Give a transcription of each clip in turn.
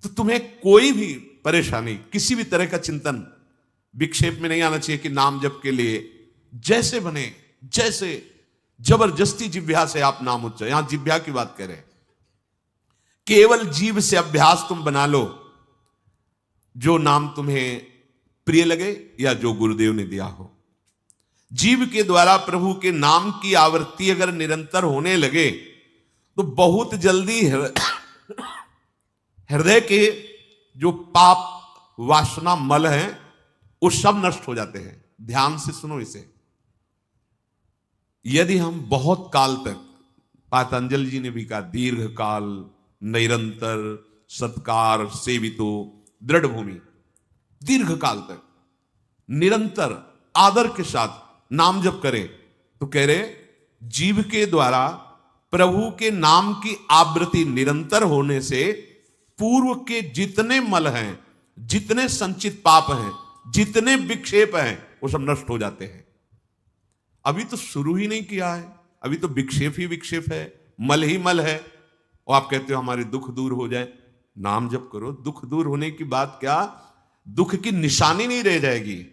तो तुम्हें कोई भी परेशानी, किसी भी तरह का चिंतन विक्षेप में नहीं आना चाहिए कि नाम जप के लिए जैसे बने, जैसे जबरदस्ती जिह्वा से आप नाम उच्चारण, यहां जिह्वा की बात करें, केवल जीभ से अभ्यास तुम बना लो, जो नाम तुम्हें प्रिय लगे या जो गुरुदेव ने दिया हो। जीव के द्वारा प्रभु के नाम की आवृत्ति अगर निरंतर होने लगे तो बहुत जल्दी हृदय के जो पाप वासना मल हैं वो सब नष्ट हो जाते हैं। ध्यान से सुनो इसे। यदि हम बहुत काल तक, पातंजलि जी ने भी कहा, दीर्घ काल निरंतर सत्कार सेवितो दृढ़ भूमि, दीर्घ काल तक निरंतर आदर के साथ नाम जप करें, तो कह रहे जीव के द्वारा प्रभु के नाम की आवृत्ति निरंतर होने से पूर्व के जितने मल हैं, जितने संचित पाप हैं, जितने विक्षेप हैं, वो सब नष्ट हो जाते हैं। अभी तो शुरू ही नहीं किया है, अभी तो विक्षेप ही विक्षेप है, मल ही मल है, और आप कहते हो हमारे दुख दूर हो जाए। नाम जप करो, दुख दूर होने की बात क्या, दुख की निशानी नहीं रह जाएगी।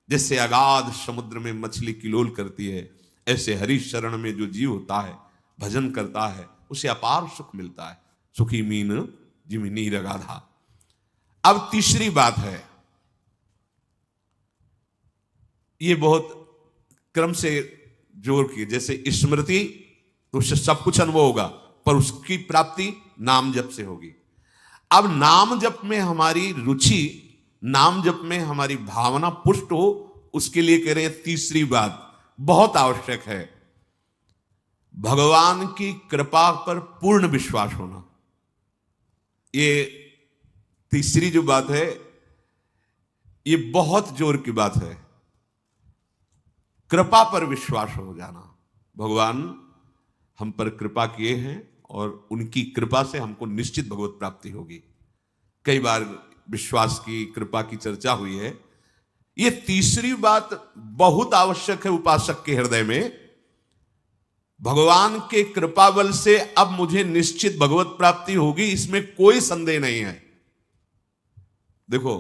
जैसे अगाध समुद्र में मछली किलोल करती है, ऐसे हरि शरण में जो जीव होता है, भजन करता है, उसे अपार सुख मिलता है। सुखी मीन जिमी नीर अगाधा। अब तीसरी बात है, ये बहुत क्रम से जोर की, जैसे स्मृति तो उससे सब कुछ अनुभव होगा, पर उसकी प्राप्ति नाम जप से होगी। अब नाम जप में हमारी रुचि, नाम जप में हमारी भावना पुष्ट हो, उसके लिए कह रहे हैं तीसरी बात बहुत आवश्यक है, भगवान की कृपा पर पूर्ण विश्वास होना। ये तीसरी जो बात है, ये बहुत जोर की बात है। कृपा पर विश्वास हो जाना, भगवान हम पर कृपा किए हैं और उनकी कृपा से हमको निश्चित भगवत प्राप्ति होगी। कई बार विश्वास की, कृपा की चर्चा हुई है। ये तीसरी बात बहुत आवश्यक है उपासक के हृदय में। भगवान के कृपा बल से अब मुझे निश्चित भगवत प्राप्ति होगी, इसमें कोई संदेह नहीं है। देखो,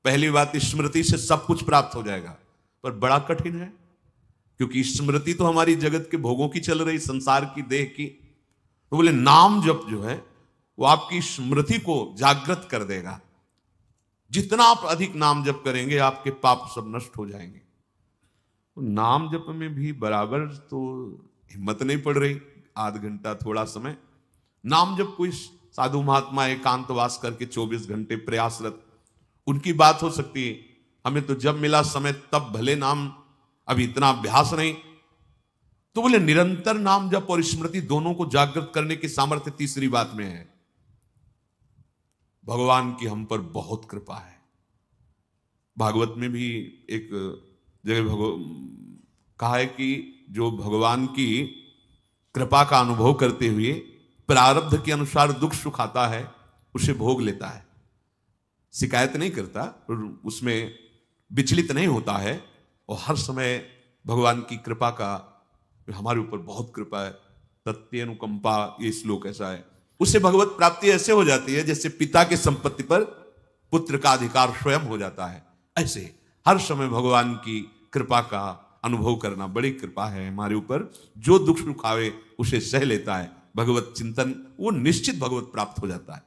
पहली बात, स्मृति से सब कुछ प्राप्त हो जाएगा, पर बड़ा कठिन है, क्योंकि स्मृति तो हमारी जगत के भोगों की चल रही, संसार की, देह की। तो बोले नाम जप जो है वो आपकी स्मृति को जागृत कर देगा। जितना आप अधिक नाम जप करेंगे, आपके पाप सब नष्ट हो जाएंगे। तो नाम जप में भी बराबर तो हिम्मत नहीं पड़ रही, आध घंटा थोड़ा समय नाम जप। कोई साधु महात्मा एकांतवास करके 24 घंटे प्रयासरत, उनकी बात हो सकती है। हमें तो जब मिला समय तब भले नाम, अभी इतना अभ्यास नहीं। तो बोले निरंतर नाम जप और स्मृति दोनों को जागृत करने की सामर्थ्य तीसरी बात में है। भगवान की हम पर बहुत कृपा है। भागवत में भी एक जगह कहा है कि जो भगवान की कृपा का अनुभव करते हुए प्रारब्ध के अनुसार दुख सुख आता है, उसे भोग लेता है, शिकायत नहीं करता, उसमें विचलित नहीं होता है, और हर समय भगवान की कृपा का, हमारे ऊपर बहुत कृपा है, तत्ते अनुकंपा, ये श्लोक ऐसा है। उससे भगवत प्राप्ति ऐसे हो जाती है जैसे पिता की संपत्ति पर पुत्र का अधिकार स्वयं हो जाता है। ऐसे हर समय भगवान की कृपा का अनुभव करना बड़ी कृपा है हमारे ऊपर। जो दुख सुख आवे उसे सह लेता है, भगवत चिंतन, वो निश्चित भगवत प्राप्त हो जाता है।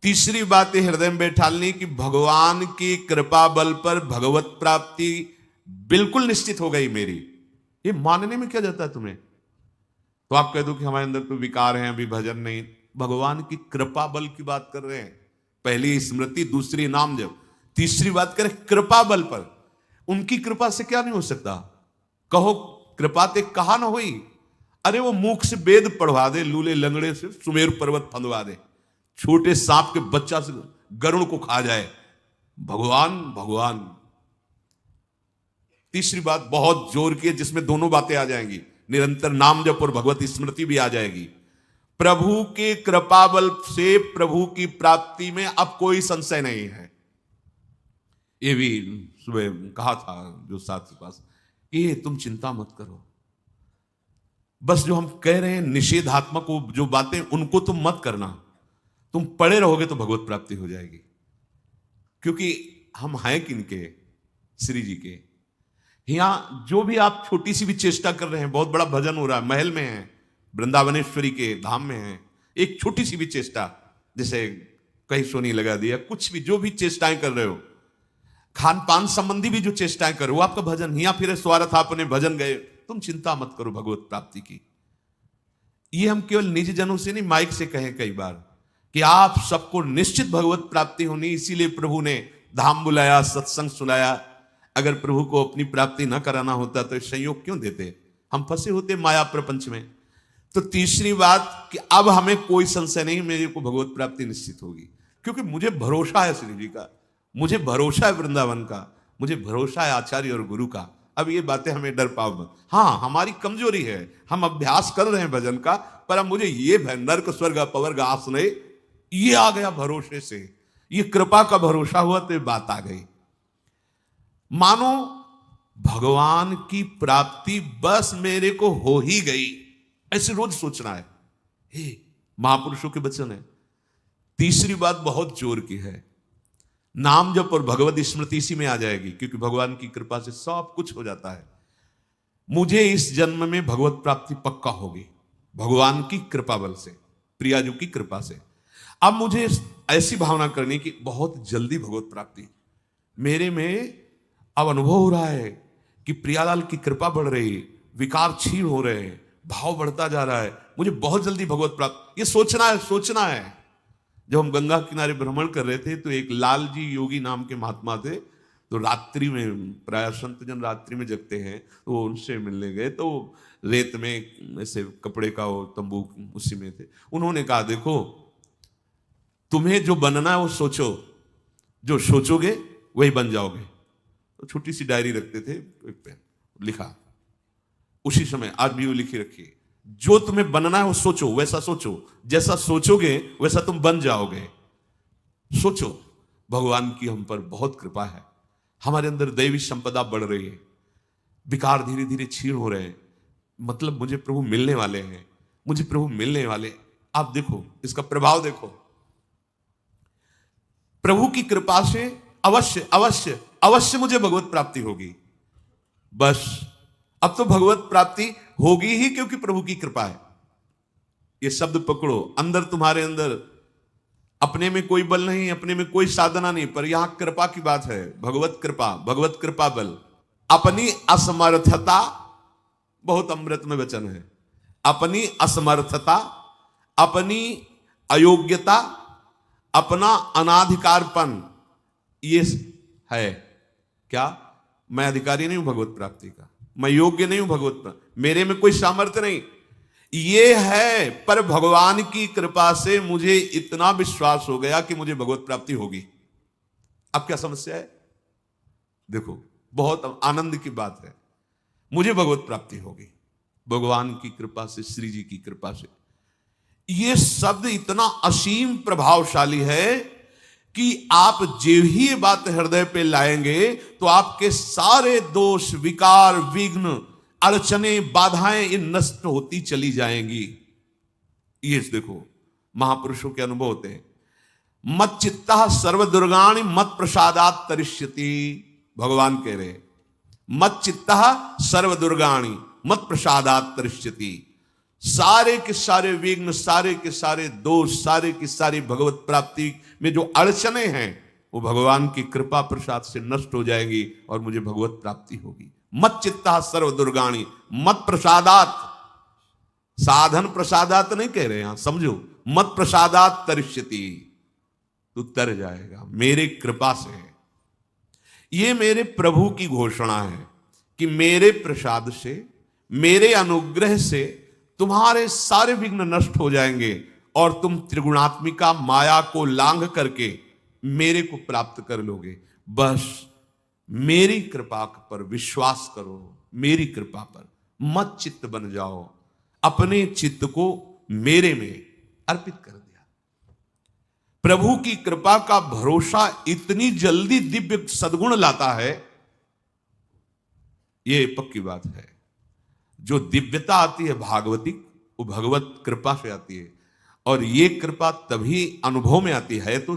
तीसरी बात है हृदय में बैठालनी कि भगवान की कृपा बल पर भगवत प्राप्ति बिल्कुल निश्चित हो गई मेरी। ये मानने में क्या जाता है तुम्हें? तो आप कह दो कि हमारे अंदर तो विकार हैं, अभी भजन नहीं। भगवान की कृपा बल की बात कर रहे हैं। पहली स्मृति, दूसरी नाम जप, तीसरी बात करें कृपा बल पर। उनकी कृपा से क्या नहीं हो सकता? कहो कृपा ते कहा ना हुई। अरे वो मुख से वेद पढ़वा दे, लूले लंगड़े से सुमेर पर्वत फंदवा दे, छोटे सांप के बच्चा से गरुड़ को खा जाए, भगवान भगवान। तीसरी बात बहुत जोर की है, जिसमें दोनों बातें आ जाएंगी, निरंतर नाम जप और भगवत स्मृति भी आ जाएगी। प्रभु के कृपा बल से प्रभु की प्राप्ति में अब कोई संशय नहीं है। ये भी सुबह कहा था जो साथ के पास, ये तुम चिंता मत करो, बस जो हम कह रहे हैं निषेधात्मक जो बातें, उनको तुम मत करना। तुम पड़े रहोगे तो भगवत प्राप्ति हो जाएगी। क्योंकि हम हैं किनके? श्री जी के। यहां जो भी आप छोटी सी भी चेष्टा कर रहे हैं, बहुत बड़ा भजन हो रहा है, महल में है, वृंदावनेश्वरी के धाम में है, एक छोटी सी भी चेष्टा, जैसे कहीं सोनी लगा दिया, कुछ भी, जो भी चेष्टाएं कर रहे हो, खान पान संबंधी भी जो चेष्टाएं करो, वो आपका भजन। यहाँ फिर स्वार्थ आपने भजन गए, तुम चिंता मत करो भगवत प्राप्ति की। ये हम केवल निज जनों से नहीं, माइक से कहें कई बार कि आप सबको निश्चित भगवत प्राप्ति होनी, इसीलिए प्रभु ने धाम बुलाया, सत्संग सुनाया। अगर प्रभु को अपनी प्राप्ति न कराना होता तो संयोग क्यों देते? हम फंसे होते माया प्रपंच में। तो तीसरी बात कि अब हमें कोई संशय नहीं, मेरे को भगवत प्राप्ति निश्चित होगी, क्योंकि मुझे भरोसा है श्री जी का, मुझे भरोसा है वृंदावन का, मुझे भरोसा है आचार्य और गुरु का। अब ये बातें हमें डर पाओ मत। हाँ, हमारी कमजोरी है, हम अभ्यास कर रहे हैं भजन का, पर अब मुझे ये नर्क स्वर्ग अपवर्ग आसने ये आ गया भरोसे से, ये कृपा का भरोसा हुआ तो ये बात आ गई। मानो भगवान की प्राप्ति बस मेरे को हो ही गई, ऐसे रोज सोचना है। हे, महापुरुषों के वचन है। तीसरी बात बहुत जोर की है, नाम जप और भगवत स्मृति इसी में आ जाएगी, क्योंकि भगवान की कृपा से सब कुछ हो जाता है। मुझे इस जन्म में भगवत प्राप्ति पक्का होगी, भगवान की कृपा बल से, प्रियाजू की कृपा से। अब मुझे ऐसी भावना करनी कि बहुत जल्दी भगवत प्राप्ति। मेरे में अब अनुभव हो रहा है कि प्रियालाल की कृपा बढ़ रही, विकार क्षीण हो रहे हैं, भाव बढ़ता जा रहा है, मुझे बहुत जल्दी भगवत प्राप्ति। ये सोचना है, सोचना है। जब हम गंगा किनारे भ्रमण कर रहे थे तो एक लाल जी योगी नाम के महात्मा थे, तो रात्रि में, प्राय संत जन रात्रि में जगते हैं, तो उनसे मिलने गए, तो रेत में ऐसे कपड़े का वो तंबू उसी में थे। उन्होंने कहा, देखो तुम्हें जो बनना है वो सोचो, जो सोचोगे वही बन जाओगे। तो छोटी सी डायरी रखते थे, एक पेन लिखा उसी समय, आज भी वो लिखी रखी, जो तुम्हें बनना है वो सोचो, वैसा सोचो, जैसा सोचोगे वैसा तुम बन जाओगे। सोचो, भगवान की हम पर बहुत कृपा है, हमारे अंदर दैवी संपदा बढ़ रही है, विकार धीरे धीरे क्षीण हो रहे हैं, मतलब मुझे प्रभु मिलने वाले हैं, मुझे प्रभु मिलने वाले। आप देखो इसका प्रभाव, देखो प्रभु की कृपा से अवश्य अवश्य अवश्य मुझे भगवत प्राप्ति होगी। बस अब तो भगवत प्राप्ति होगी ही, क्योंकि प्रभु की कृपा है। ये शब्द पकड़ो, अंदर तुम्हारे अंदर अपने में कोई बल नहीं, अपने में कोई साधना नहीं, पर यहां कृपा की बात है, भगवत कृपा बल। अपनी असमर्थता, बहुत अमृत में वचन है, अपनी असमर्थता, अपनी अयोग्यता, अपना अनाधिकारपन, ये है क्या? मैं अधिकारी नहीं हूं भगवत प्राप्ति का, मैं योग्य नहीं हूं भगवत प्राप्ति, मेरे में कोई सामर्थ्य नहीं, ये है। पर भगवान की कृपा से मुझे इतना विश्वास हो गया कि मुझे भगवत प्राप्ति होगी। अब क्या समस्या है? देखो, बहुत आनंद की बात है, मुझे भगवत प्राप्ति होगी भगवान की कृपा से, श्री जी की कृपा से। ये शब्द इतना असीम प्रभावशाली है कि आप जो ही बात हृदय पे लाएंगे तो आपके सारे दोष, विकार, विघ्न, अड़चने, बाधाएं ये नष्ट होती चली जाएंगी। ये देखो महापुरुषों के अनुभव होते हैं। मत चित्ता सर्व दुर्गाणि मत प्रसादात तरिष्यति, भगवान कह रहे, मत चित्ता सर्व दुर्गाणि मत प्रसादात तरिष्यति। सारे के सारे विघ्न, सारे के सारे दोष, सारे की सारी भगवत प्राप्ति में जो अड़चने हैं वो भगवान की कृपा प्रसाद से नष्ट हो जाएंगी और मुझे भगवत प्राप्ति होगी। मत चित्ता सर्व दुर्गाणि मत प्रसादात, साधन प्रसादात नहीं कह रहे, यहां समझो, मत प्रसादात तरिष्यति, तू तर जाएगा मेरे कृपा से। ये मेरे प्रभु की घोषणा है कि मेरे प्रसाद से, मेरे अनुग्रह से तुम्हारे सारे विघ्न नष्ट हो जाएंगे और तुम त्रिगुणात्मिका माया को लांघ करके मेरे को प्राप्त कर लोगे। बस मेरी कृपा पर विश्वास करो, मेरी कृपा पर मत चित्त बन जाओ, अपने चित्त को मेरे में अर्पित कर दिया। प्रभु की कृपा का भरोसा इतनी जल्दी दिव्य सद्गुण लाता है, ये पक्की बात है। जो दिव्यता आती है भागवती, वो भगवत कृपा से आती है। और ये कृपा तभी अनुभव में आती है, तो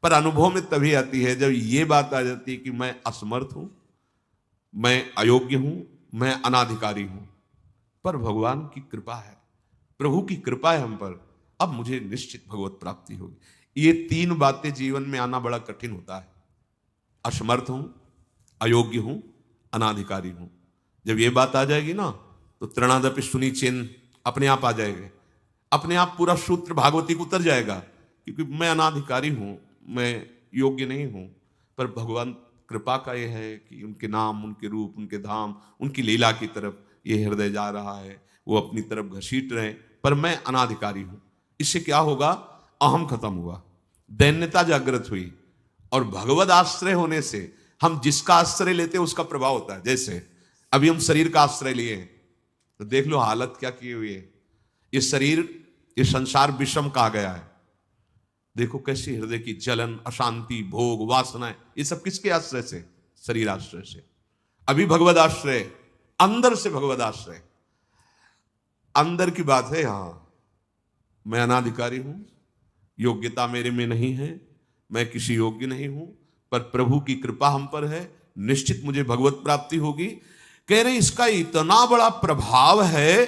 पर अनुभव में तभी आती है जब ये बात आ जाती है कि मैं असमर्थ हूं, मैं अयोग्य हूं, मैं अनाधिकारी हूं। पर भगवान की कृपा है, प्रभु की कृपा है हम पर, अब मुझे निश्चित भगवत प्राप्ति होगी। ये तीन बातें जीवन में आना बड़ा कठिन होता है। असमर्थ हूं, अयोग्य हूं, अनाधिकारी हूं। जब ये बात आ जाएगी ना, तो तृणादपि सुनी चिन्ह अपने आप आ जाएंगे, अपने आप पूरा सूत्र भागवती को उतर जाएगा, क्योंकि मैं अनाधिकारी हूं, मैं योग्य नहीं हूं। पर भगवान कृपा का यह है कि उनके नाम, उनके रूप, उनके धाम, उनकी लीला की तरफ ये हृदय जा रहा है, वो अपनी तरफ घसीट रहे, पर मैं अनाधिकारी हूं। इससे क्या होगा? अहम खत्म हुआ, दैन्यता जागृत हुई, और भगवद आश्रय होने से हम जिसका आश्रय लेते हैं उसका प्रभाव होता है। जैसे अभी हम शरीर का आश्रय लिए हैं, तो देख लो हालत क्या की हुई है। ये शरीर, ये संसार विषम कहा गया है। देखो कैसी हृदय की जलन, अशांति, भोग, वासनाएं, ये सब किसके आश्रय से? शरीर आश्रय से। अभी भगवद आश्रय, अंदर से भगवद आश्रय, अंदर की बात है। यहां मैं अनाधिकारी हूं, योग्यता मेरे में नहीं है, मैं किसी योग्य नहीं हूं, पर प्रभु की कृपा हम पर है, निश्चित मुझे भगवत प्राप्ति होगी। कह रहे इसका इतना बड़ा प्रभाव है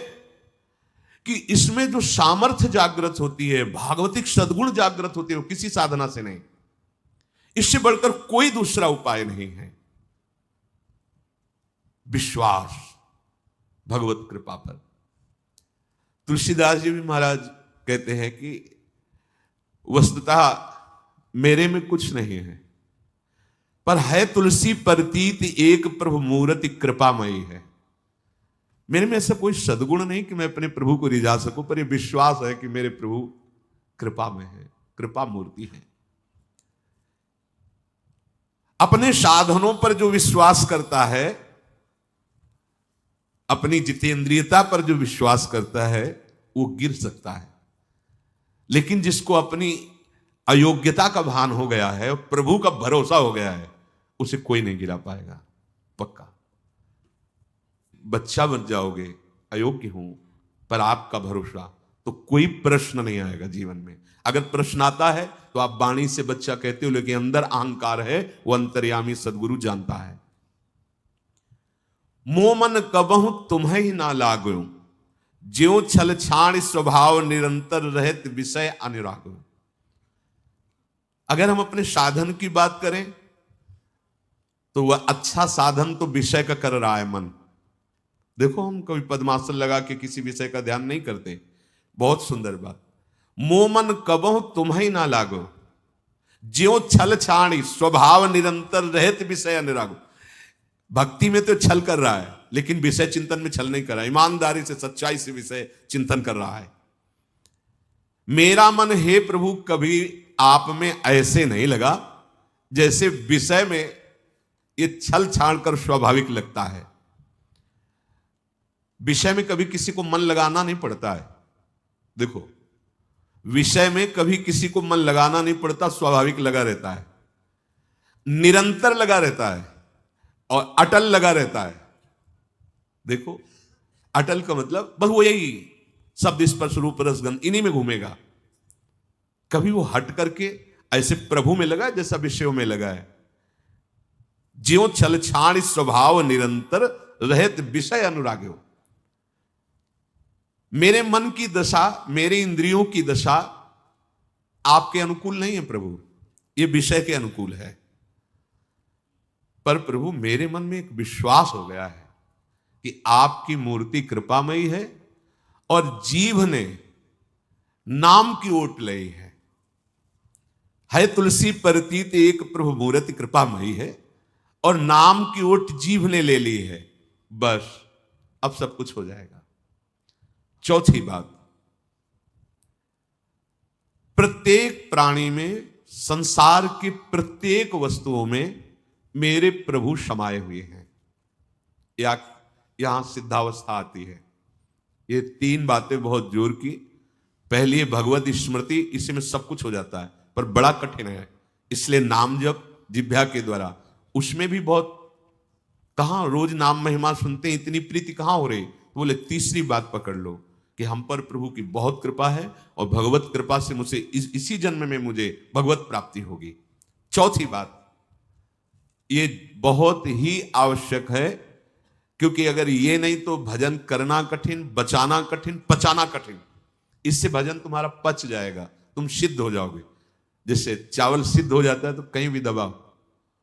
कि इसमें जो सामर्थ्य जागृत होती है, भागवतिक सद्गुण जागृत होती है, वो किसी साधना से नहीं, इससे बढ़कर कोई दूसरा उपाय नहीं है। विश्वास भगवत कृपा पर। तुलसीदास जी भी महाराज कहते हैं कि वस्तुतः मेरे में कुछ नहीं है, पर है तुलसी प्रतीत एक प्रभु मूर्ति कृपामयी है। मेरे में ऐसा कोई सद्गुण नहीं कि मैं अपने प्रभु को रिझा सकूं, पर यह विश्वास है कि मेरे प्रभु कृपा में है, कृपा मूर्ति है। अपने साधनों पर जो विश्वास करता है, अपनी जितेंद्रियता पर जो विश्वास करता है, वो गिर सकता है। लेकिन जिसको अपनी अयोग्यता का भान हो गया है और प्रभु का भरोसा हो गया है, उसे कोई नहीं गिरा पाएगा, पक्का। बच्चा बन जाओगे, अयोग्य हूं, पर आपका भरोसा, तो कोई प्रश्न नहीं आएगा जीवन में। अगर प्रश्न आता है तो आप वाणी से बच्चा कहते हो, लेकिन अंदर अहंकार है, वो अंतर्यामी सदगुरु जानता है। मोमन कबहु तुम्हें ही ना लागो, ज्यों छल छाण स्वभाव निरंतर रहत विषय अनुराग। अगर हम अपने साधन की बात करें तो वह अच्छा साधन तो विषय का कर रहा है मन। देखो हम कभी पद्मासन लगा के किसी विषय का ध्यान नहीं करते, बहुत सुंदर बात। मोमन कबहु तुम्हें ना लागो, ज्यों छल छाणी स्वभाव निरंतर रहत विषय अनुराग। भक्ति में तो छल कर रहा है, लेकिन विषय चिंतन में छल नहीं कर रहा है, ईमानदारी से, सच्चाई से विषय चिंतन कर रहा है। मेरा मन हे प्रभु कभी आप में ऐसे नहीं लगा जैसे विषय में ये छल छाड़ कर स्वाभाविक लगता है। विषय में कभी किसी को मन लगाना नहीं पड़ता है। देखो, विषय में कभी किसी को मन लगाना नहीं पड़ता, स्वाभाविक लगा रहता है, निरंतर लगा रहता है और अटल लगा रहता है। देखो, अटल का मतलब बस वो यही शब्द स्पर्श रूप रस गंध इन्हीं में घूमेगा। कभी वो हट करके ऐसे प्रभु में लगा जैसा विषयों में लगा है। ज्यों छल छाण स्वभाव निरंतर रहत विषय अनुराग्यो। मेरे मन की दशा, मेरे इंद्रियों की दशा आपके अनुकूल नहीं है प्रभु, ये विषय के अनुकूल है। पर प्रभु मेरे मन में एक विश्वास हो गया है कि आपकी मूर्ति कृपामयी है और जीव ने नाम की ओट ली है तुलसी प्रतीत एक प्रभु मूर्ति कृपामयी है, और नाम की ओट जीव ने ले ली है। बस अब सब कुछ हो जाएगा। चौथी बात, प्रत्येक प्राणी में, संसार की प्रत्येक वस्तुओं में मेरे प्रभु समाये हुए हैं। यहां सिद्धावस्था आती है। ये तीन बातें बहुत जोर की। पहली है भगवत स्मृति, इसी में सब कुछ हो जाता है, पर बड़ा कठिन है, इसलिए नाम जप जिह्वा के द्वारा, उसमें भी बहुत, कहां रोज नाम महिमा सुनते हैं, इतनी प्रीति कहां हो रही। बोले तीसरी बात पकड़ लो, कि हम पर प्रभु की बहुत कृपा है और भगवत कृपा से मुझे इसी जन्म में मुझे भगवत प्राप्ति होगी। चौथी बात, ये बहुत ही आवश्यक है, क्योंकि अगर ये नहीं तो भजन करना कठिन, बचाना कठिन, पचाना कठिन। इससे भजन तुम्हारा पच जाएगा, तुम सिद्ध हो जाओगे। जैसे चावल सिद्ध हो जाता है तो कहीं भी दबाओ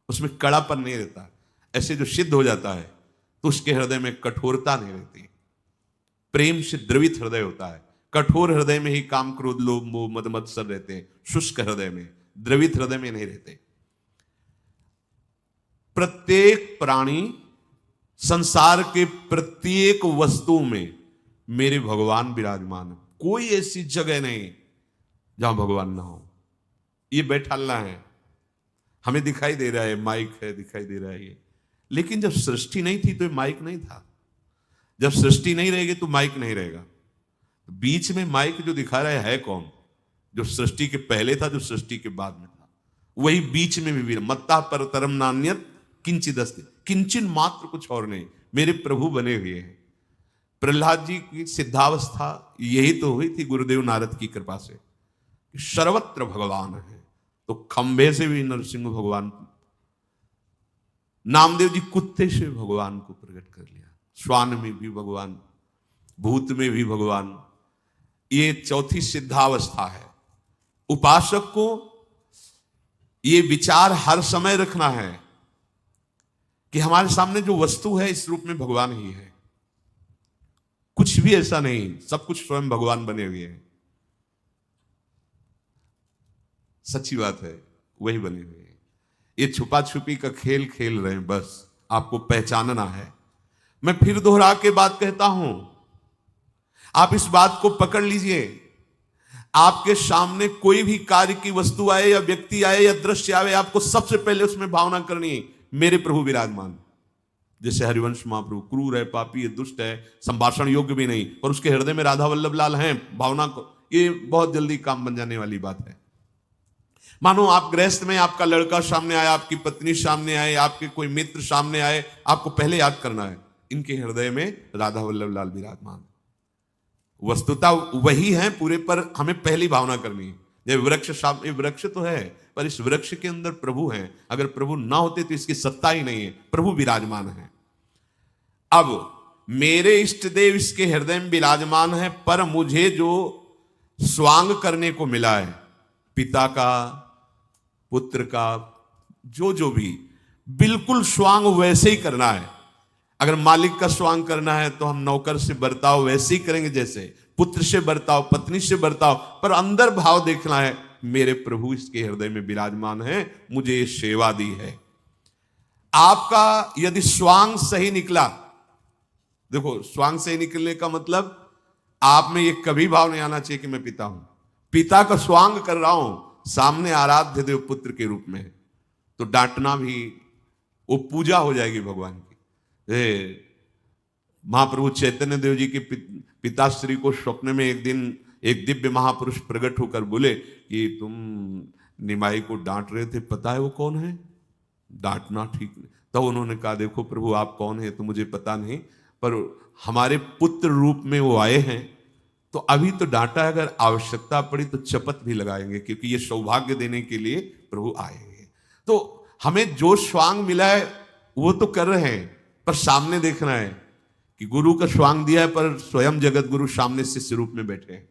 उसमें कड़ापन नहीं रहता, ऐसे जो सिद्ध हो जाता है तो उसके हृदय में कठोरता नहीं रहती। प्रेम से द्रवित हृदय होता है। कठोर हृदय में ही काम, क्रोध, लोभ, मोह, मद मत्सर रहते हैं। शुष्क हृदय में, द्रवित हृदय में नहीं रहते। प्रत्येक प्राणी, संसार के प्रत्येक वस्तु में मेरे भगवान विराजमान है। कोई ऐसी जगह नहीं जहां भगवान ना हो। ये बैठालना है, हमें दिखाई दे रहा है, माइक है, दिखाई दे रहा है ये, लेकिन जब सृष्टि नहीं थी तो ये माइक नहीं था। जब सृष्टि नहीं रहेगी तो माइक नहीं रहेगा। बीच में माइक जो दिखा रहा है कौन? जो सृष्टि के पहले था, जो सृष्टि के बाद में था, वही बीच में भी। मत्ता पर तरम नान्यत किंचित अस्ति, किंचन मात्र, कुछ और नहीं, मेरे प्रभु बने हुए हैं। प्रहलाद जी की सिद्धावस्था यही तो हुई थी गुरुदेव नारद की कृपा से, सर्वत्र भगवान है। तो खंभे से भी नरसिंह भगवान, नामदेव जी कुत्ते से भगवान को प्रकट कर लिया, श्वान में भी भगवान, भूत में भी भगवान। ये चौथी सिद्धावस्था है। उपासक को ये विचार हर समय रखना है कि हमारे सामने जो वस्तु है इस रूप में भगवान ही है, कुछ भी ऐसा नहीं, सब कुछ स्वयं भगवान बने हुए हैं। सच्ची बात है, वही बने हुए हैं। ये छुपा छुपी का खेल खेल रहे हैं, बस आपको पहचानना है। मैं फिर दोहरा के बात कहता हूं, आप इस बात को पकड़ लीजिए। आपके सामने कोई भी कार्य की वस्तु आए या व्यक्ति आए या दृश्य आए, आपको सबसे पहले उसमें भावना करनी है, मेरे प्रभु विराजमान। जैसे हरिवंश महाप्रभु क्रूर है, पापी है, दुष्ट है, संभाषण योग्य भी नहीं, और उसके हृदय में राधा वल्लभ लाल हैं, भावना को, ये बहुत जल्दी काम बन जाने वाली बात है। मानो आप गृहस्थ में, आपका लड़का सामने आया, आपकी पत्नी सामने आए, आपके कोई मित्र सामने आए, आपको पहले याद करना है इनके हृदय में राधा वल्लभ लाल विराजमान। वस्तुता वही है पूरे, पर हमें पहली भावना करनी है। ये वृक्ष सामने, वृक्ष तो है, पर इस वृक्ष के अंदर प्रभु हैं। अगर प्रभु ना होते तो इसकी सत्ता ही नहीं है, प्रभु विराजमान है। अब मेरे इष्ट देव इसके हृदय में विराजमान है, पर मुझे जो स्वांग करने को मिला है, पिता का, पुत्र का, जो भी, बिल्कुल स्वांग वैसे ही करना है। अगर मालिक का स्वांग करना है तो हम नौकर से बर्ताव वैसे ही करेंगे, जैसे पुत्र से बर्ताव, पत्नी से बर्ताव, पर अंदर भाव देखना है, मेरे प्रभु इसके हृदय में विराजमान है, मुझे ये सेवा दी है। आपका यदि स्वांग सही निकला, देखो स्वांग सही निकलने का मतलब आप में ये कभी भाव नहीं आना चाहिए कि मैं पिता हूं। पिता का स्वांग कर रहा हूं, सामने आराध्य देव पुत्र के रूप में, तो डांटना भी वो पूजा हो जाएगी भगवान की। महाप्रभु चैतन्य देव जी के पिताश्री को स्वप्न में एक दिन एक दिव्य महापुरुष प्रकट होकर बोले कि तुम निमाई को डांट रहे थे, पता है वो कौन है? डांटना ठीक नहीं। तो उन्होंने कहा, देखो प्रभु आप कौन है तो मुझे पता नहीं, पर हमारे पुत्र रूप में वो आए हैं, तो अभी तो डांटा है, अगर आवश्यकता पड़ी तो चपत भी लगाएंगे, क्योंकि ये सौभाग्य देने के लिए प्रभु आए हैं। तो हमें जो स्वांग मिला है वो तो कर रहे हैं, पर सामने देखना है कि गुरु का स्वांग दिया है, पर स्वयं जगत गुरु सामने शिष्य रूप में बैठे हैं।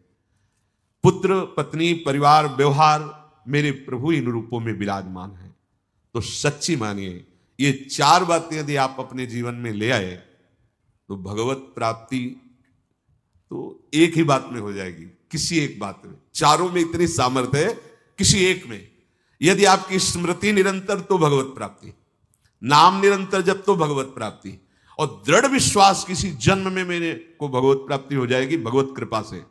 पुत्र, पत्नी, परिवार, व्यवहार, मेरे प्रभु इन रूपों में विराजमान है। तो सच्ची मानिए, ये चार बातें यदि आप अपने जीवन में ले आए तो भगवत प्राप्ति तो एक ही बात में हो जाएगी, किसी एक बात में। चारों में इतनी सामर्थ्य है, किसी एक में यदि आपकी स्मृति निरंतर तो भगवत प्राप्ति, नाम निरंतर जब तो भगवत प्राप्ति, और दृढ़ विश्वास किसी जन्म में मेरे को भगवत प्राप्ति हो जाएगी भगवत कृपा से,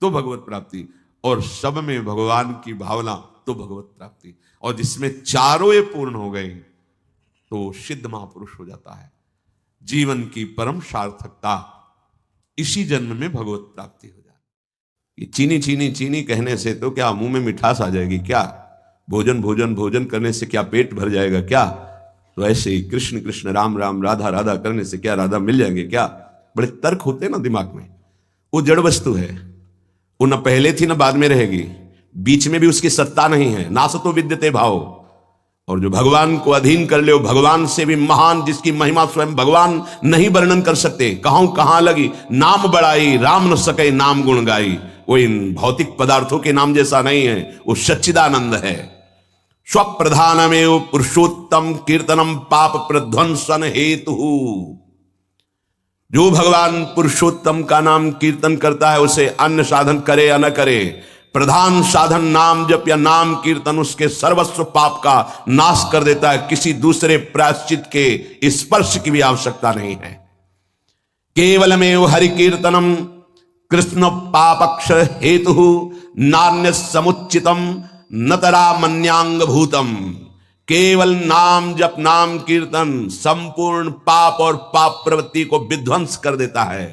तो भगवत प्राप्ति, और सब में भगवान की भावना तो भगवत प्राप्ति। और जिसमें चारों ये पूर्ण हो गए तो सिद्ध महापुरुष हो जाता है। जीवन की परम सार्थकता इसी जन्म में भगवत प्राप्ति हो जाती है। चीनी चीनी चीनी कहने से तो क्या मुंह में मिठास आ जाएगी क्या? भोजन भोजन भोजन करने से क्या पेट भर जाएगा क्या? तो ऐसे ही कृष्ण कृष्ण राम राम राधा राधा करने से क्या राधा मिल जाएंगे क्या? बड़े तर्क होते हैं ना दिमाग में, वो जड़ वस्तु है, वो न पहले थी न बाद में रहेगी, बीच में भी उसकी सत्ता नहीं है। नासतो विद्यते भाव। और जो भगवान को अधीन कर ले, वो भगवान से भी महान, जिसकी महिमा स्वयं भगवान नहीं वर्णन कर सकते। कहूं कहां लगी नाम बड़ाई, राम न सके नाम गुण गाई। वो इन भौतिक पदार्थों के नाम जैसा नहीं है, वो सच्चिदानंद है। स्वप्रधानमेव पुरुषोत्तम कीर्तनम पाप प्रध्वंसन हेतु। जो भगवान पुरुषोत्तम का नाम कीर्तन करता है, उसे अन्य साधन करे या न करे, प्रधान साधन नाम जप या नाम कीर्तन उसके सर्वस्व पाप का नाश कर देता है। किसी दूसरे प्रायश्चित के स्पर्श की भी आवश्यकता नहीं है। केवलमेव हरि कीर्तनम कृष्ण पापक्ष हेतु नान्य समुचितम नतरा मन्यांग भूतम। केवल नाम जप नाम कीर्तन संपूर्ण पाप और पाप प्रवृत्ति को विध्वंस कर देता है।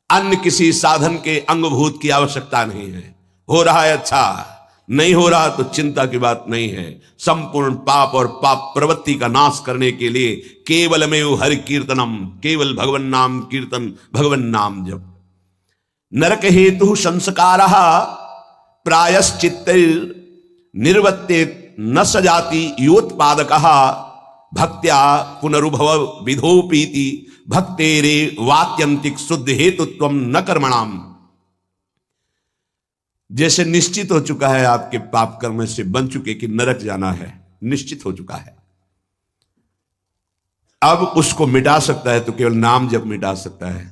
अन्य किसी साधन के अंगभूत की आवश्यकता नहीं है। हो रहा है अच्छा, नहीं हो रहा तो चिंता की बात नहीं है। संपूर्ण पाप और पाप प्रवृत्ति का नाश करने के लिए केवलमेव हरि कीर्तनम, केवल भगवन नाम कीर्तन, भगवन नाम जप। नरक हेतु संस्कारः प्रायश्चित्तैर् निर्वर्ते न सजाति योत्पादकः भक्त्या पुनरुभव विधोपीति भक्तेरे वात्यंतिक शुद्ध हेतुत्व न कर्मणाम। जैसे निश्चित हो चुका है, आपके पाप कर्म से बन चुके कि नरक जाना है, निश्चित हो चुका है। अब उसको मिटा सकता है तो केवल नाम जब मिटा सकता है,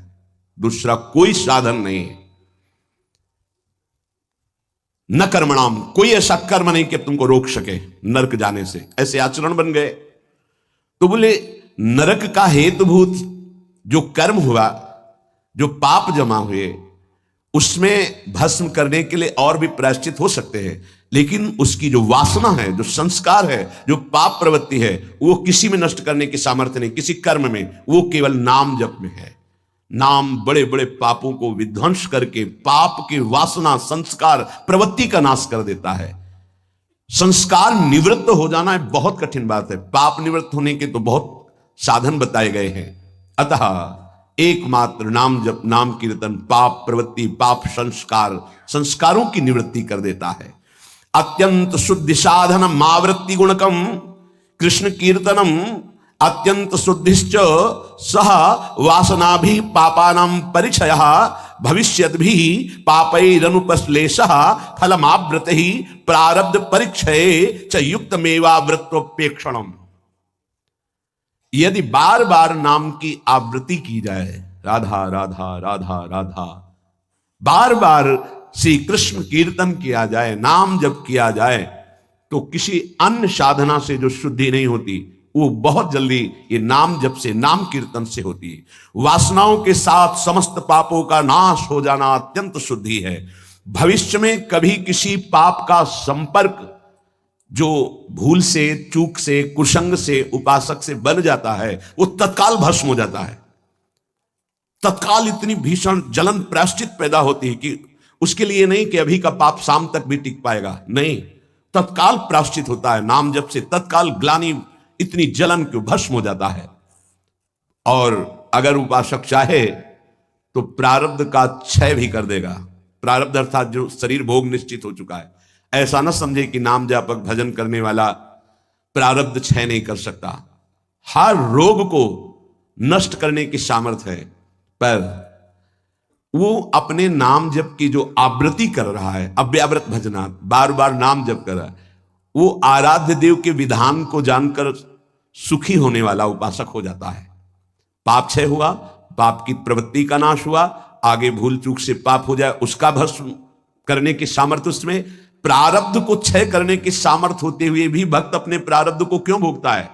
दूसरा कोई साधन नहीं है। न कर्मणाम, कोई ऐसा कर्म नहीं कि तुमको रोक सके नरक जाने से। ऐसे आचरण बन गए तो बोले नरक का हेतुभूत जो कर्म हुआ, जो पाप जमा हुए, उसमें भस्म करने के लिए और भी प्रायश्चित हो सकते हैं, लेकिन उसकी जो वासना है, जो संस्कार है, जो पाप प्रवृत्ति है, वो किसी में नष्ट करने की सामर्थ्य नहीं, किसी कर्म में। वो केवल नाम जप में है। नाम बड़े बड़े पापों को विध्वंस करके पाप की वासना संस्कार प्रवृत्ति का नाश कर देता है। संस्कार निवृत्त हो जाना बहुत कठिन बात है। पाप निवृत्त होने के तो बहुत साधन बताए गए हैं। अतः एकमात्र नाम जप नाम कीर्तन पाप प्रवृत्ति पाप संस्कार संस्कारों की निवृत्ति कर देता है। अत्यंत शुद्धि साधन मावृत्ति गुणकम कृष्ण कीर्तनम अत्यंत शुद्धिश्च सह वासना भी पापानां परिचय भविष्यद् भी पापैरनुपश्लेषः फलमाव्रत ही प्रारब्ध परिक्षये च युक्तमेवावृत्तोपेक्षणम्। यदि बार बार नाम की आवृत्ति की जाए, राधा राधा राधा राधा, बार बार श्री कृष्ण कीर्तन किया जाए, नाम जप किया जाए, तो किसी अन्य साधना से जो शुद्धि नहीं होती वो बहुत जल्दी ये नाम जप से नाम कीर्तन से होती है। वासनाओं के साथ समस्त पापों का नाश हो जाना अत्यंत शुद्धि है। भविष्य में कभी किसी पाप का संपर्क जो भूल से चूक से कुसंग से उपासक से बन जाता है, वो तत्काल भस्म हो जाता है। तत्काल इतनी भीषण जलन प्रायश्चित पैदा होती है कि उसके लिए नहीं कि अभी का पाप शाम तक भी टिक पाएगा, नहीं, तत्काल प्रायश्चित होता है। नाम जप से तत्काल ग्लानि इतनी जलन क्यों भस्म हो जाता है। और अगर उपासक चाहे तो प्रारब्ध का क्षय भी कर देगा। प्रारब्ध अर्थात जो शरीर भोग निश्चित हो चुका है। ऐसा न समझे कि नाम जापक भजन करने वाला प्रारब्ध क्षय नहीं कर सकता। हर रोग को नष्ट करने की सामर्थ्य है, पर वो अपने नाम जप की जो आवृत्ति कर रहा है, अव्यावृत भजना, बार बार नाम जप कर रहा है, वो आराध्य देव के विधान को जानकर सुखी होने वाला उपासक हो जाता है। पाप क्षय हुआ, पाप की प्रवृत्ति का नाश हुआ, आगे भूल चूक से पाप हो जाए उसका भस्म करने की सामर्थ्य उसमें, प्रारब्ध को क्षय करने की सामर्थ्य होते हुए भी भक्त अपने प्रारब्ध को क्यों भोगता है?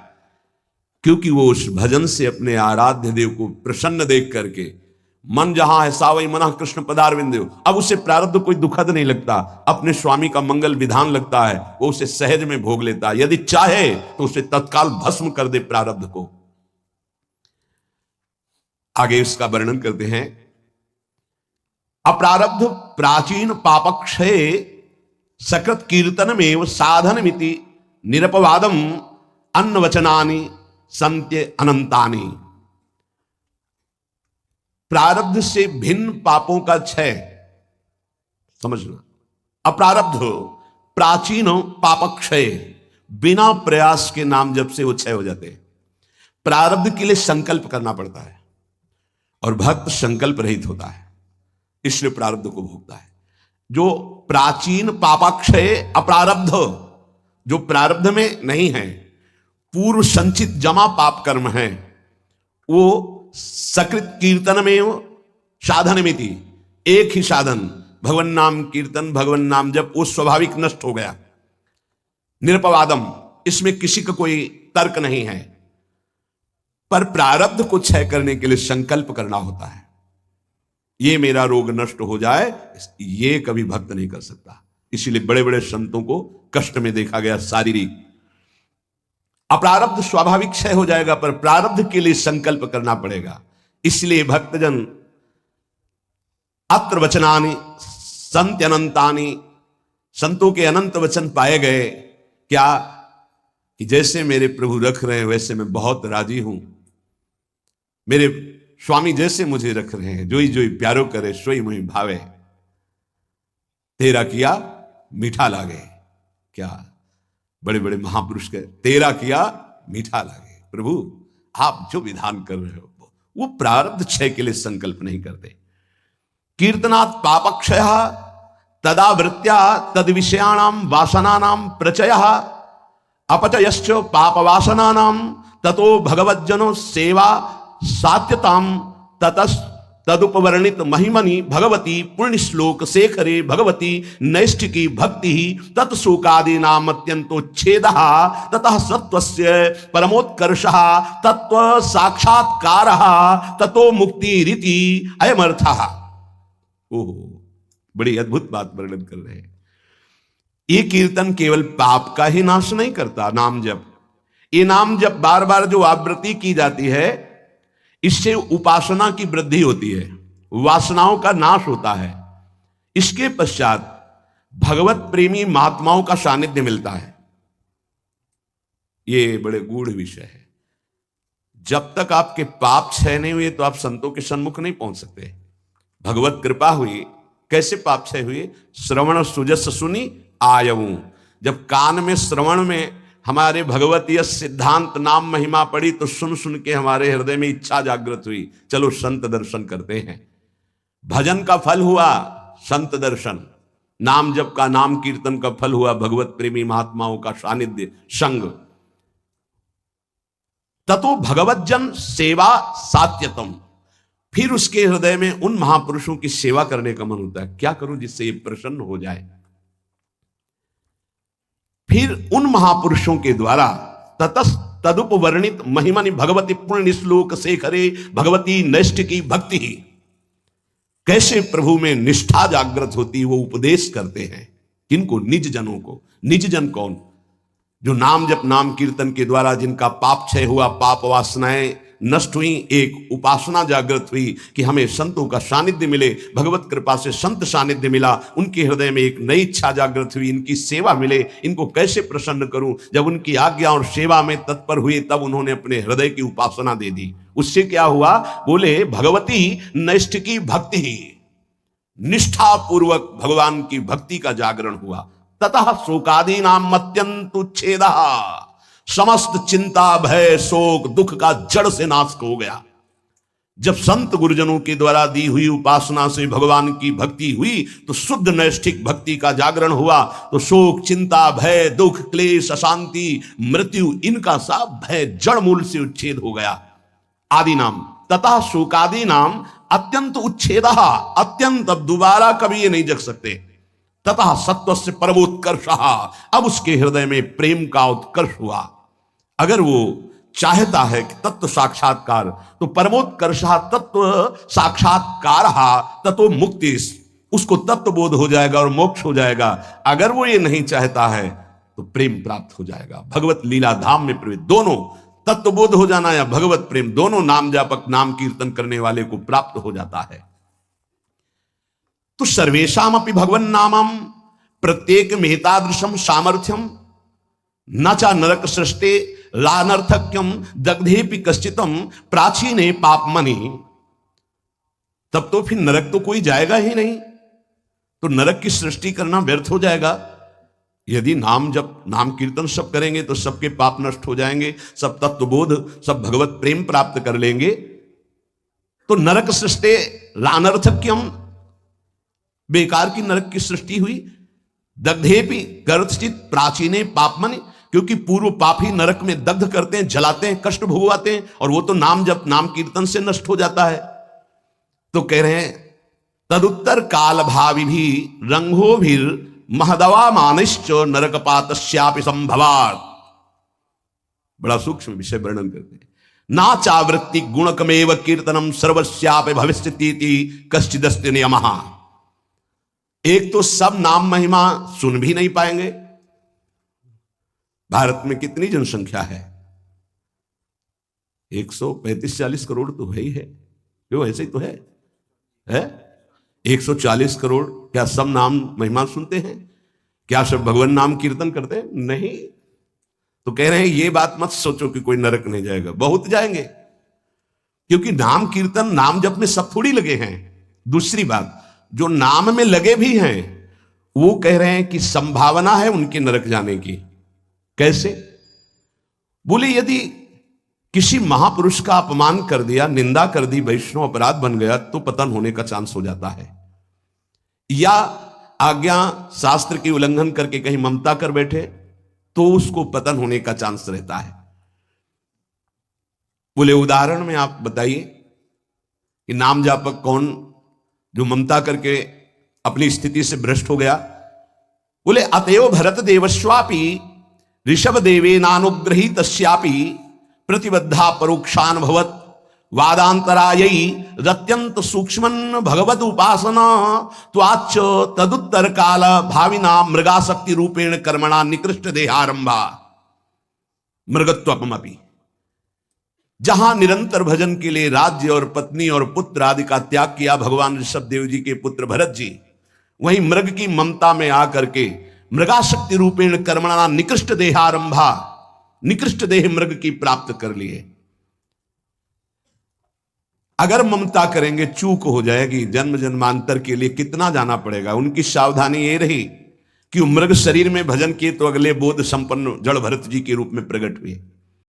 क्योंकि वो उस भजन से अपने आराध्य देव को प्रसन्न देख करके, मन जहां है सावई मना कृष्ण पदारविंदेव, अब उसे प्रारब्ध कोई दुखद नहीं लगता, अपने स्वामी का मंगल विधान लगता है, वो उसे सहज में भोग लेता है। यदि चाहे तो उसे तत्काल भस्म कर दे प्रारब्ध को। आगे इसका वर्णन करते हैं। अप्रारब्ध प्राचीन पापक्षये सकृत कीर्तनमेव साधनमिति निरपवादम अन्नवचनानि संत्य अनंतानि। प्रारब्ध से भिन्न पापों का क्षय, समझना, अप्रारब्ध प्राचीन पापक्षय, बिना प्रयास के नाम जप से वो क्षय हो जाते हैं। प्रारब्ध के लिए संकल्प करना पड़ता है और भक्त संकल्प रहित होता है, इसलिए प्रारब्ध को भोगता है। जो प्राचीन पापाक्षय अप्रारब्ध, जो प्रारब्ध में नहीं है, पूर्व संचित जमा पाप कर्म है, वो सकृत कीर्तन में साधन में थी, एक ही साधन भगवन नाम कीर्तन, भगवन नाम जब, वो स्वाभाविक नष्ट हो गया, निरपवादम, इसमें किसी का कोई तर्क नहीं है। पर प्रारब्ध को क्षय करने के लिए संकल्प करना होता है, ये मेरा रोग नष्ट हो जाए, ये कभी भक्त नहीं कर सकता। इसीलिए बड़े बड़े संतों को कष्ट में देखा गया, शारीरिक। अप्रारब्ध स्वाभाविक क्षय हो जाएगा, पर प्रारब्ध के लिए संकल्प करना पड़ेगा। इसलिए भक्तजन अत्र वचनानि संत अनंतानि, संतों के अनंत वचन पाए गए। क्या कि जैसे मेरे प्रभु रख रहे हैं वैसे मैं बहुत राजी हूं, मेरे स्वामी जैसे मुझे रख रहे हैं, जोई जोई प्यारो करे सोई मुहि भावे, तेरा किया मीठा लागे। क्या बड़े बड़े महापुरुष के तेरा किया मीठा लागे। प्रभु आप जो विधान कर रहे हो, वो प्रारब्ध क्षय के लिए संकल्प नहीं करते। कीर्तनात् पापक्षय तदा वृत्त्या तद विषयाणाम वासनानाम प्रचयः अपचयश्च पाप वासनानाम ततो भगवज्जनो सेवा सात्यताम तदुपवर्णित महिमनि भगवती पुण्य श्लोक शेखरे भगवती नैष्ठिकी भक्ति तत्शोकादि नाम अत्यंतोच्छेदः ततः सत्वस्य परमोत्कर्षः तत्व साक्षात्कारः ततो मुक्ति रीति अयमर्थः। ओह, बड़ी अद्भुत बात वर्णन कर रहे हैं। ये कीर्तन केवल पाप का ही नाश नहीं करता, नाम जप, ये नाम जप बार बार जो आवृत्ति की जाती है, इससे उपासना की वृद्धि होती है, वासनाओं का नाश होता है। इसके पश्चात भगवत प्रेमी महात्माओं का सानिध्य मिलता है। ये बड़े गूढ़ विषय है। जब तक आपके पाप क्षय नहीं हुए तो आप संतों के सन्मुख नहीं पहुंच सकते। भगवत कृपा हुई, कैसे पाप क्षय हुए? श्रवण सुजस सुनी आयऊं, जब कान में श्रवण में हमारे भगवतीय सिद्धांत नाम महिमा पड़ी तो सुन सुन के हमारे हृदय में इच्छा जागृत हुई, चलो संत दर्शन करते हैं। भजन का फल हुआ संत दर्शन, नाम जप का, नाम कीर्तन का फल हुआ भगवत प्रेमी महात्माओं का सानिध्य संग। ततो भगवज्जन सेवा सात्यतम, फिर उसके हृदय में उन महापुरुषों की सेवा करने का मन होता है। क्या करूं जिससे ये प्रसन्न हो जाए? फिर उन महापुरुषों के द्वारा तदुपवर्णित महिमनि भगवती पुण्य श्लोक शेखरे भगवती नैष्ठिकी भक्ति, कैसे प्रभु में निष्ठा जागृत होती, वो उपदेश करते हैं। किनको? निज जनों को। निज जन कौन? जो नाम जप नाम कीर्तन के द्वारा जिनका पाप क्षय हुआ, पाप वासनाएं नष्ट हुई, एक उपासना जागृत हुई कि हमें संतों का सानिध्य मिले, भगवत कृपा से संत सानिध्य मिला, उनके हृदय में एक नई इच्छा जागृत हुई, इनकी सेवा मिले, इनको कैसे प्रसन्न करूं। जब उनकी आज्ञा और सेवा में तत्पर हुए तब उन्होंने अपने हृदय की उपासना दे दी। उससे क्या हुआ? बोले भगवती नैष्ठिकी भक्ति, निष्ठा पूर्वक भगवान की भक्ति का जागरण हुआ। ततः शोकादि नाम अत्यंत उच्छेदः, समस्त चिंता भय शोक दुख का जड़ से नाश हो गया। जब संत गुरुजनों के द्वारा दी हुई उपासना से भगवान की भक्ति हुई तो शुद्ध नैष्ठिक भक्ति का जागरण हुआ, तो शोक चिंता भय दुख क्लेश अशांति मृत्यु, इनका सब भय जड़ मूल से उच्छेद हो गया। आदि नाम तथा शोकादि नाम अत्यंत उच्छेदः, अत्यंत, अब दोबारा कभी ये नहीं जग सकते। तथा सत्व से परमोत्कर्षः, अब उसके हृदय में प्रेम का उत्कर्ष हुआ। अगर वो चाहता है कि तत्व साक्षात्कार, तो परमोत्कर्षः तत्व साक्षात्कार तत्व मुक्ति, उसको तत्व बोध हो जाएगा और मोक्ष हो जाएगा। अगर वो ये नहीं चाहता है तो प्रेम प्राप्त हो जाएगा। भगवत लीला धाम में प्रवेश, दोनों तत्व बोध हो जाना या भगवत प्रेम, दोनों नाम जापक नाम कीर्तन करने वाले को प्राप्त हो जाता है। तो सर्वेषाम अपि भगवन नामम प्रत्येक मेहतादृशम सामर्थ्यम न चा नरक सृष्टे लानर्थक्यम दग्धेपि कश्चितम प्राचीने पापमनि। तब तो फिर नरक तो कोई जाएगा ही नहीं, तो नरक की सृष्टि करना व्यर्थ हो जाएगा। यदि नाम जब नाम कीर्तन सब करेंगे तो सबके पाप नष्ट हो जाएंगे, सब तत्वबोध, सब भगवत प्रेम प्राप्त कर लेंगे, तो नरक सृष्टि अनर्थक्यम, बेकार की नरक की सृष्टि हुई। दग्धेपि गर्तचित प्राचीने पापमनि, क्योंकि पूर्व पापी नरक में दग्ध करते हैं, जलाते हैं, कष्ट भोगवाते हैं, और वो तो नाम जब नाम कीर्तन से नष्ट हो जाता है। तो कह रहे हैं तदुत्तर काल भावी भी रंगो भी महदवा मानिश्च नरकपातस्यापि संभवात्। बड़ा सूक्ष्म विषय वर्णन करते हैं। ना चावृत्ति गुणकमेव कीर्तनम सर्वस्यापि भविष्यतीति कश्चिदस्ति नियमः। एक तो सब नाम महिमा सुन भी नहीं पाएंगे। भारत में कितनी जनसंख्या है? 135-40 करोड़ तो है ही है, क्यों ऐसे ही तो है? 140 करोड़। क्या सब नाम महिमा सुनते हैं? क्या सब भगवान नाम कीर्तन करते हैं? नहीं। तो कह रहे हैं ये बात मत सोचो कि कोई नरक नहीं जाएगा, बहुत जाएंगे, क्योंकि नाम कीर्तन नाम जप में सब थोड़ी लगे हैं। दूसरी बात, जो नाम में लगे भी हैं वो कह रहे हैं कि संभावना है उनके नरक जाने की। कैसे? बोले यदि किसी महापुरुष का अपमान कर दिया, निंदा कर दी, वैष्णव अपराध बन गया, तो पतन होने का चांस हो जाता है। या आज्ञा शास्त्र की उल्लंघन करके कहीं ममता कर बैठे तो उसको पतन होने का चांस रहता है। बोले उदाहरण में आप बताइए कि नाम जापक कौन जो ममता करके अपनी स्थिति से भ्रष्ट हो गया? बोले अतएव भरत देवस्वापि ऋषभ देवेनानुग्रहीतस्यापि प्रतिबद्धा परोक्षानुभवत वादांतरायी रत्यंत सूक्ष्मन भगवद उपासना त्वाच तदुत्तर काल भाविना मृगाशक्ति रूपेण कर्मणा निकृष्ट देहारंभा मृगत्वपमपि। जहां निरंतर भजन के लिए राज्य और पत्नी और पुत्र आदि का त्याग किया भगवान ऋषभ देव जी के पुत्र भरत जी, वहीं मृग की ममता में आकर के मृगाशक्ति रूपेण कर्मणा निकृष्ट देहारंभा, निकृष्ट देह मृग की प्राप्त कर लिए। अगर ममता करेंगे चूक हो जाएगी, जन्म जन्मांतर के लिए कितना जाना पड़ेगा। उनकी सावधानी ये रही कि मृग शरीर में भजन किए तो अगले बोध संपन्न जड़ भरत जी के रूप में प्रकट हुए।